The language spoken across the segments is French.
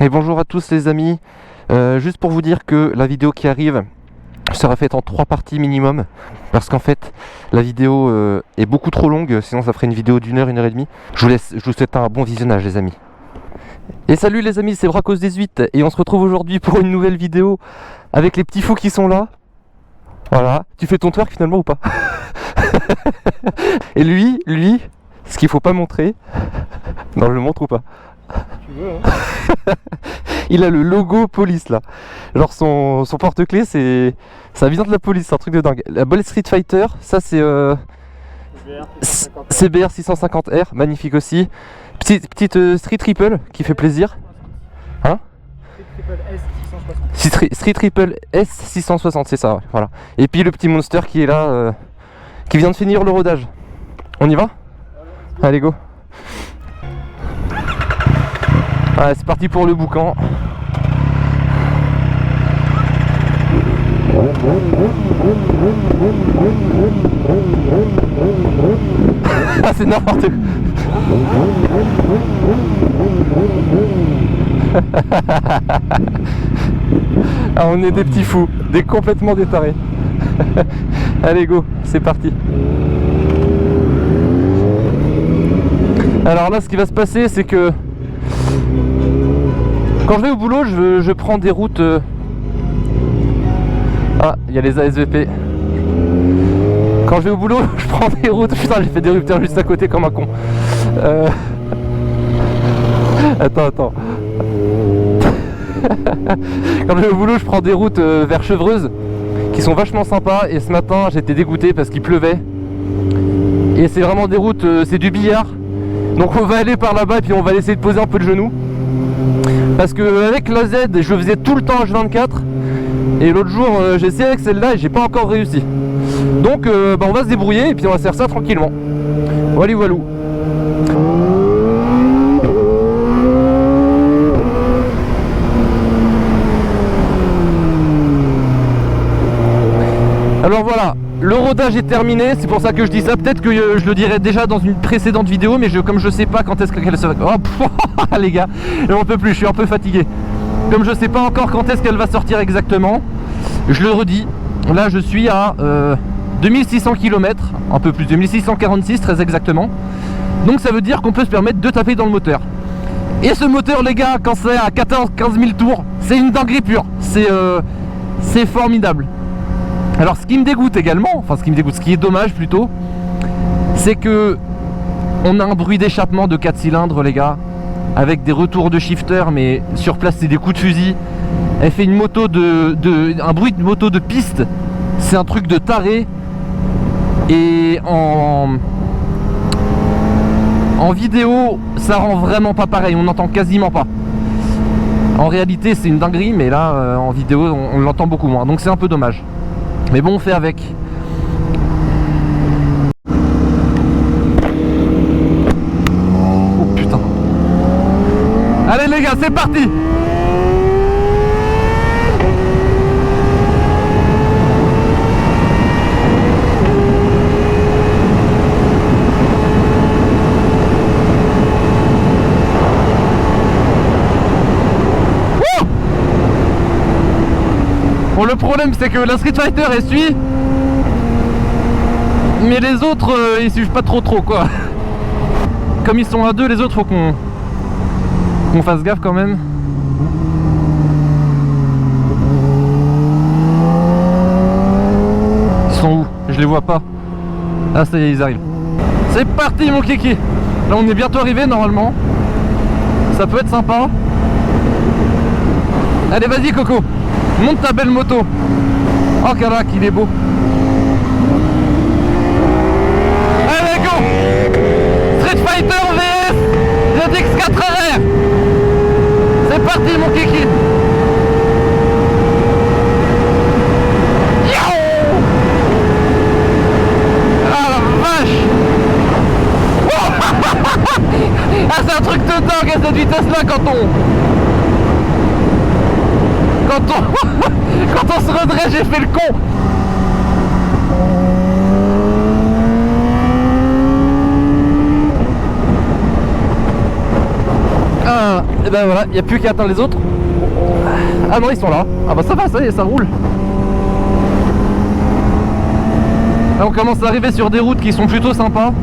Et bonjour à tous les amis, juste pour vous dire que la vidéo qui arrive sera faite en 3 parties minimum, parce qu'en fait la vidéo est beaucoup trop longue, sinon ça ferait une vidéo d'1 heure, 1 heure et demie. Je vous souhaite un bon visionnage les amis. Et salut les amis, c'est Bracos18 et on se retrouve aujourd'hui pour une nouvelle vidéo avec les petits fous qui sont là. Voilà, tu fais ton twerk finalement ou pas? Et lui, ce qu'il faut pas montrer, non je le montre ou pas? Tu veux, hein. Il a le logo police là. Genre son porte-clés ça vient de la police, c'est un truc de dingue. La Bullet Street Fighter, ça c'est CBR 650R, magnifique aussi. Petite Street Triple qui fait plaisir. Hein? Street Triple S 660, c'est ça, ouais, voilà. Et puis le petit Monster qui est là, qui vient de finir le rodage. On y va? Allez go. Ouais, c'est parti pour le boucan. Ah c'est n'importe quoi. Ah, on est des petits fous, complètement détarés. Allez go, c'est parti. Alors là ce qui va se passer c'est que quand je vais au boulot je prends des routes Ah, il y a les ASVP. Quand je vais au boulot je prends des routes. Putain, j'ai fait des rupteurs juste à côté comme un con. Attends. Quand je vais au boulot je prends des routes vers Chevreuse qui sont vachement sympas. Et ce matin j'étais dégoûté parce qu'il pleuvait. Et c'est vraiment des routes, c'est du billard. Donc on va aller par là-bas et puis on va essayer de poser un peu de genoux. Parce que avec la Z je faisais tout le temps H24. Et l'autre jour j'ai essayé avec celle-là et j'ai pas encore réussi. Donc on va se débrouiller et puis on va faire ça tranquillement. Voilà voilou. Alors voilà, le rodage est terminé, c'est pour ça que je dis ça. Peut-être que je le dirai déjà dans une précédente vidéo, mais comme je sais pas quand est-ce qu'elle se... Oh les gars, j'en peux plus, je suis un peu fatigué. Comme je sais pas encore quand est-ce qu'elle va sortir exactement, je le redis, là je suis à 2600 km, un peu plus, 2646 très exactement. Donc ça veut dire qu'on peut se permettre de taper dans le moteur. Et ce moteur les gars, quand c'est à 14-15 000 tours, c'est une dinguerie pure, c'est formidable. Alors ce qui me dégoûte également, enfin ce qui est dommage plutôt, c'est que on a un bruit d'échappement de 4 cylindres les gars, avec des retours de shifter, mais sur place c'est des coups de fusil. Elle fait une moto un bruit de moto de piste, c'est un truc de taré. Et en vidéo ça rend vraiment pas pareil, on n'entend quasiment pas. En réalité c'est une dinguerie, mais là en vidéo on l'entend beaucoup moins, donc c'est un peu dommage. Mais bon, on fait avec. Oh putain. Allez les gars, c'est parti. Bon, le problème c'est que la Street Fighter elle suit, mais les autres ils suivent pas trop quoi. Comme ils sont à deux, les autres faut qu'on fasse gaffe quand même. Ils sont où? Je les vois pas. Ah ça y est, ils arrivent. C'est parti mon kiki. Là on est bientôt arrivé normalement. Ça peut être sympa. Allez vas-y Coco, monte ta belle moto. Oh carac, il est beau. Allez go. Street Fighter vs ZX 4RR. C'est parti mon kiki. Ah la vache. Ah c'est un truc de dingue à cette vitesse là quand on se redresse, j'ai fait le con. Et ben voilà, il n'y a plus qu'à atteindre les autres. Ah non, ils sont là. Ah bah ça va, ça y est, ça roule. Là, on commence à arriver sur des routes qui sont plutôt sympas.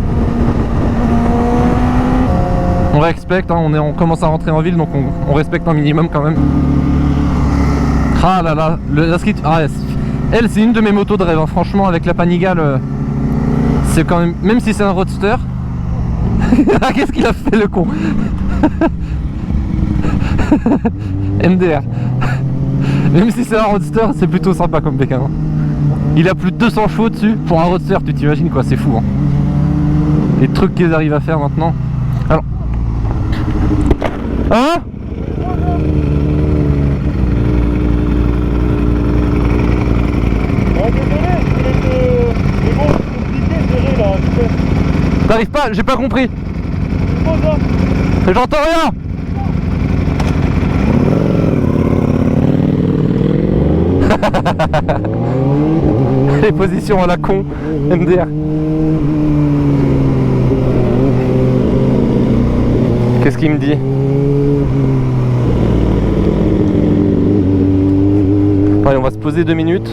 On respecte, hein, on commence à rentrer en ville, donc on respecte un minimum quand même. Ah là là, la Street... Ah, elle, c'est une de mes motos de rêve, hein. Franchement, avec la Panigale, c'est quand même... Même si c'est un roadster... Ah, qu'est-ce qu'il a fait, le con? MDR. Même si c'est un roadster, c'est plutôt sympa comme bécane, hein. Il a plus de 200 chevaux dessus. Pour un roadster, tu t'imagines quoi, c'est fou, hein. Les trucs qu'ils arrivent à faire maintenant. Alors... Hein? T'arrives pas? J'ai pas compris. J'entends rien. Les positions à la con. MDR. Qu'est-ce qu'il me dit? Allez, on va se poser 2 minutes.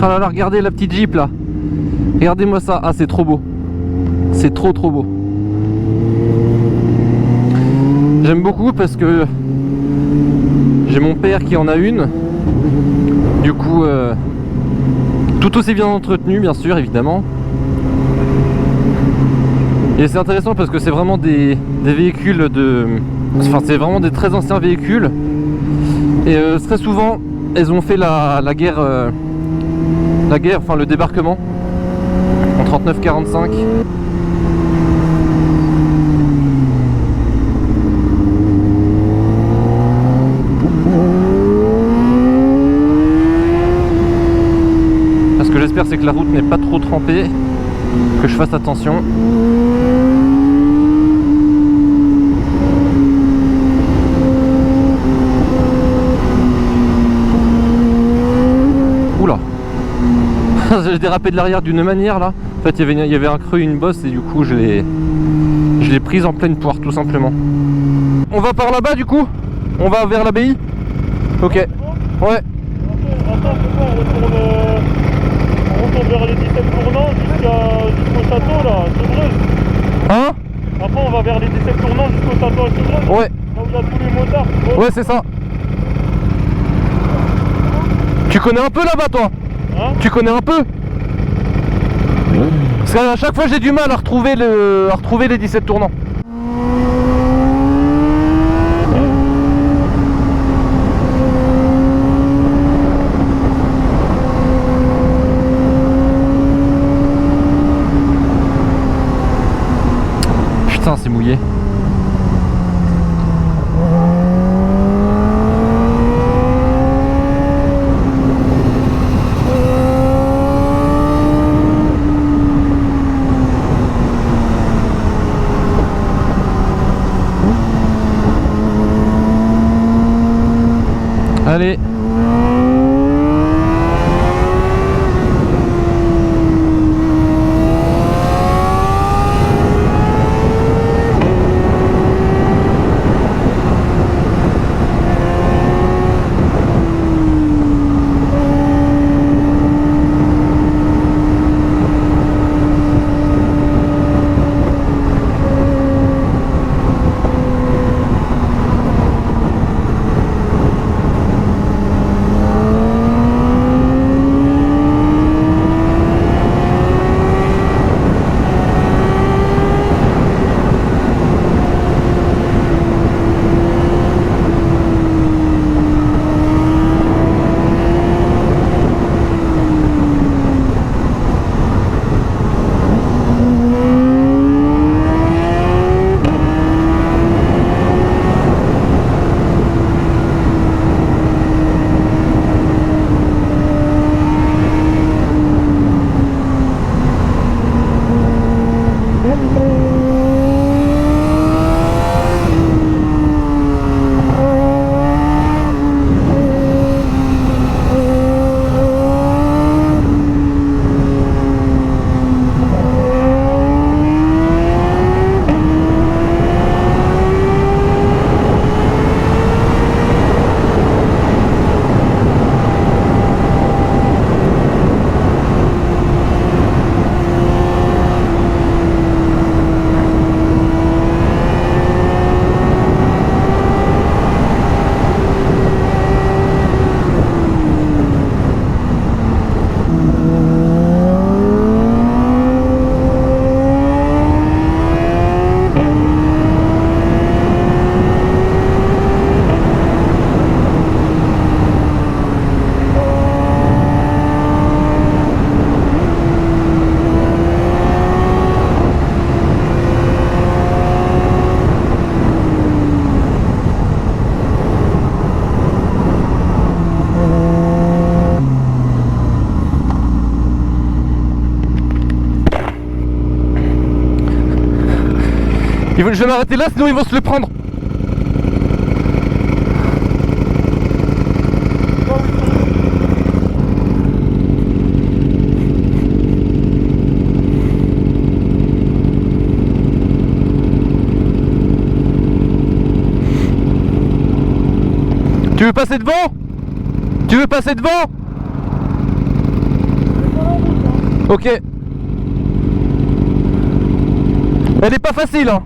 Ah là là, regardez la petite Jeep là. Regardez-moi ça. Ah, c'est trop beau. C'est trop beau. J'aime beaucoup parce que j'ai mon père qui en a une. Du coup, tout aussi bien entretenu, bien sûr, évidemment. Et c'est intéressant parce que c'est vraiment des véhicules de... Enfin, c'est vraiment des très anciens véhicules. Et très souvent, elles ont fait la guerre... enfin le débarquement en 39-45. Ce que j'espère, c'est que la route n'est pas trop trempée, que je fasse attention. Oula. J'ai dérapé de l'arrière d'une manière là. En fait, il y avait un creux, une bosse, et du coup je l'ai prise en pleine poire, tout simplement. On va par là-bas du coup? On va vers l'abbaye? Ok. Ouais. Attends, on retourne vers les 17 tournants jusqu'au château là, Chevreuse. Hein? Après on va vers les 17 tournants jusqu'au château à Chevreuse. Ouais. Là où il y a tous les motards. Ouais, c'est ça. Tu connais un peu là-bas toi? Hein? Tu connais un peu? Parce qu'à chaque fois j'ai du mal à retrouver les 17 tournants. Putain, c'est mouillé. Je vais m'arrêter là, sinon ils vont se le prendre. Tu veux passer devant? Tu veux passer devant? Ok. Elle est pas facile, hein.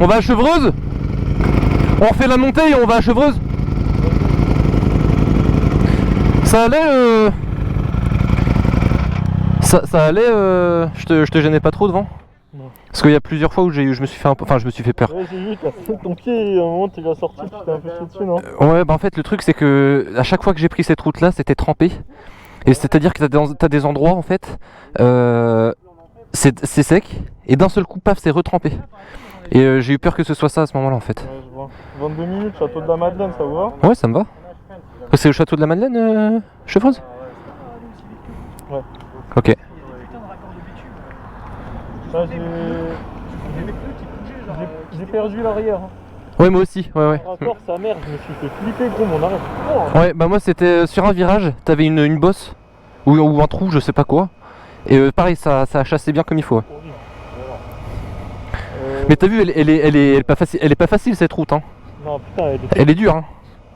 On va à Chevreuse? On refait la montée et on va à Chevreuse? Ça allait Ça allait je te gênais pas trop devant? Non. Parce qu'il y a plusieurs fois où je me suis fait un peu... Enfin je me suis fait peur. Ouais, j'ai vu, ton pied, à un moment tu l'as sorti, tu t'es un peu fait dessus, non? Ouais, bah en fait le truc c'est que à chaque fois que j'ai pris cette route là c'était trempé. Et c'est à dire que t'as des endroits en fait c'est sec et d'un seul coup paf c'est retrempé. Et j'ai eu peur que ce soit ça à ce moment là en fait. Ouais, je vois. 22 minutes, château de la Madeleine, ça vous va? Ouais ça me va. C'est le château de la Madeleine Chevreuse? Ouais. Ok. Là j'ai perdu l'arrière. Hein. Ouais moi aussi, ouais. Encore sa mère, je me suis fait flipper gros mon arrêt. Oh. Ouais bah moi c'était sur un virage, t'avais une bosse ou un trou, je sais pas quoi. Et pareil ça a chassé bien comme il faut. Ouais. Mais t'as vu elle est pas facile cette route hein. Non putain elle est dure hein.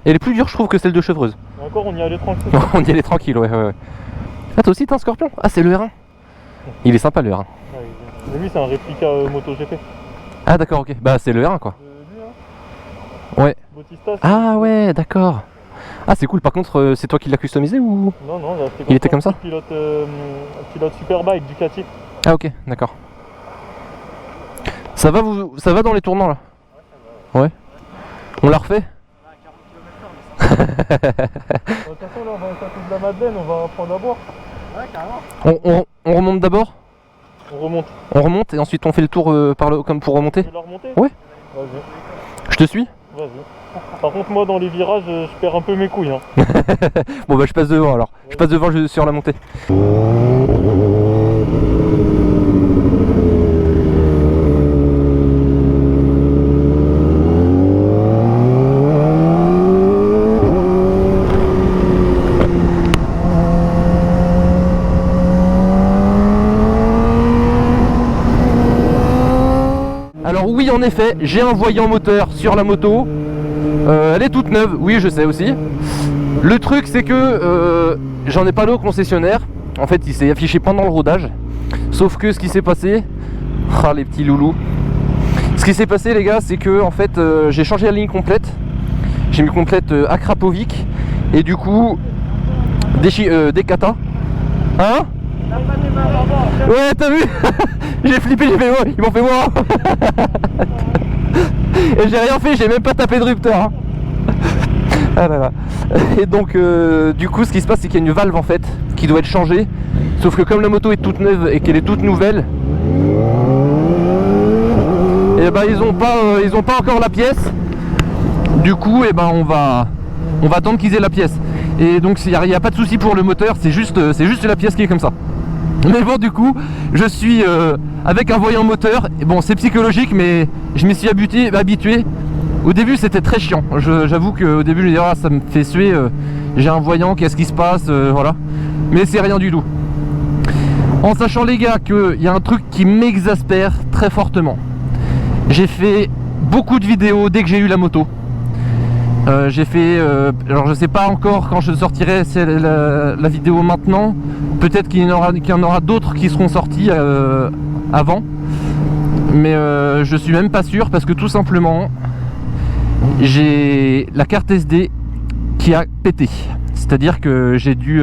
Elle est plus dure je trouve que celle de Chevreuse. Encore on y allait tranquille. On y allait tranquille ouais. Ah toi aussi t'as un Scorpion? Ah c'est le R1. Il est sympa le R1. Mais lui c'est un réplica MotoGP. Ah d'accord ok, bah c'est le R1 quoi. Lui, hein. Ouais. Bautista, Ah ouais d'accord. Ah c'est cool, par contre c'est toi qui l'as customisé ou? Non, il était comme ça? Pilote Superbike Ducati. Ah ok, d'accord. Ça va dans les tournants là? Ouais. On la refait? De toute façon là on va au château de la Madeleine, on va prendre à boire. Ouais carrément. On remonte d'abord? On remonte et ensuite on fait le tour comme pour remonter? Tu veux la remonter? Ouais. Vas-y. Je te suis? Vas-y. Par contre moi dans les virages je perds un peu mes couilles hein. Bon bah je passe devant alors. Ouais. Je passe devant sur la montée. Alors oui en effet j'ai un voyant moteur sur la moto. Elle est toute neuve, oui je sais aussi. Le truc c'est que j'en ai pas le concessionnaire. En fait il s'est affiché pendant le rodage. Sauf que ce qui s'est passé, ah les petits loulous. Ce qui s'est passé les gars c'est que en fait j'ai changé la ligne complète. J'ai mis complète Akrapovic. Et du coup des katas. Hein? Ouais t'as vu? J'ai flippé, j'ai fait moi, ils m'ont fait moi. Et j'ai rien fait, j'ai même pas tapé de rupteur hein. Ah là là. Et donc du coup ce qui se passe c'est qu'il y a une valve en fait qui doit être changée. Sauf que comme la moto est toute neuve et qu'elle est toute nouvelle, et ben ils ont pas encore la pièce. Du coup et ben on va attendre qu'ils aient la pièce. Et donc il n'y a pas de souci pour le moteur, c'est juste la pièce qui est comme ça. Mais bon du coup je suis avec un voyant moteur. Et bon c'est psychologique mais je m'y suis habitué. Au début c'était très chiant. J'avoue qu'au début je me disais ah, ça me fait suer, j'ai un voyant, qu'est-ce qui se passe, voilà. Mais c'est rien du tout. En sachant les gars qu'il y a un truc qui m'exaspère très fortement. J'ai fait beaucoup de vidéos dès que j'ai eu la moto. J'ai fait, alors je sais pas encore quand je sortirai la vidéo maintenant. Peut-être qu'il y en aura d'autres qui seront sortis avant. Mais je suis même pas sûr parce que tout simplement j'ai la carte SD qui a pété. C'est-à-dire que j'ai dû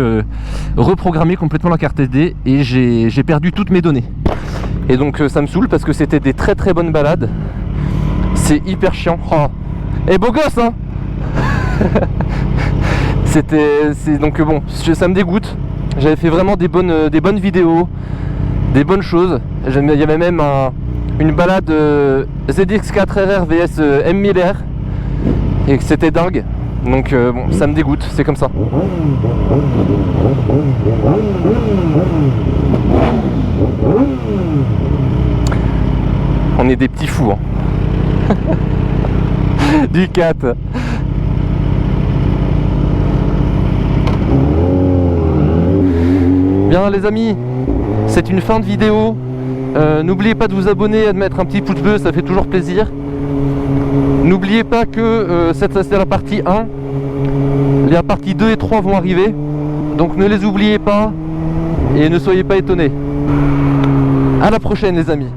reprogrammer complètement la carte SD et j'ai perdu toutes mes données. Et donc ça me saoule parce que c'était des très très bonnes balades. C'est hyper chiant. Oh. Et beau gosse hein. Donc bon, ça me dégoûte. J'avais fait vraiment des bonnes vidéos, des bonnes choses. Il y avait même une balade ZX4RR vs M1000R et c'était dingue. Donc bon, ça me dégoûte, c'est comme ça. On est des petits fous, hein. Du 4. Bien les amis, c'est une fin de vidéo. N'oubliez pas de vous abonner et de mettre un petit pouce bleu, ça fait toujours plaisir. N'oubliez pas que c'est la partie 1. Les parties 2 et 3 vont arriver. Donc ne les oubliez pas et ne soyez pas étonnés. À la prochaine les amis.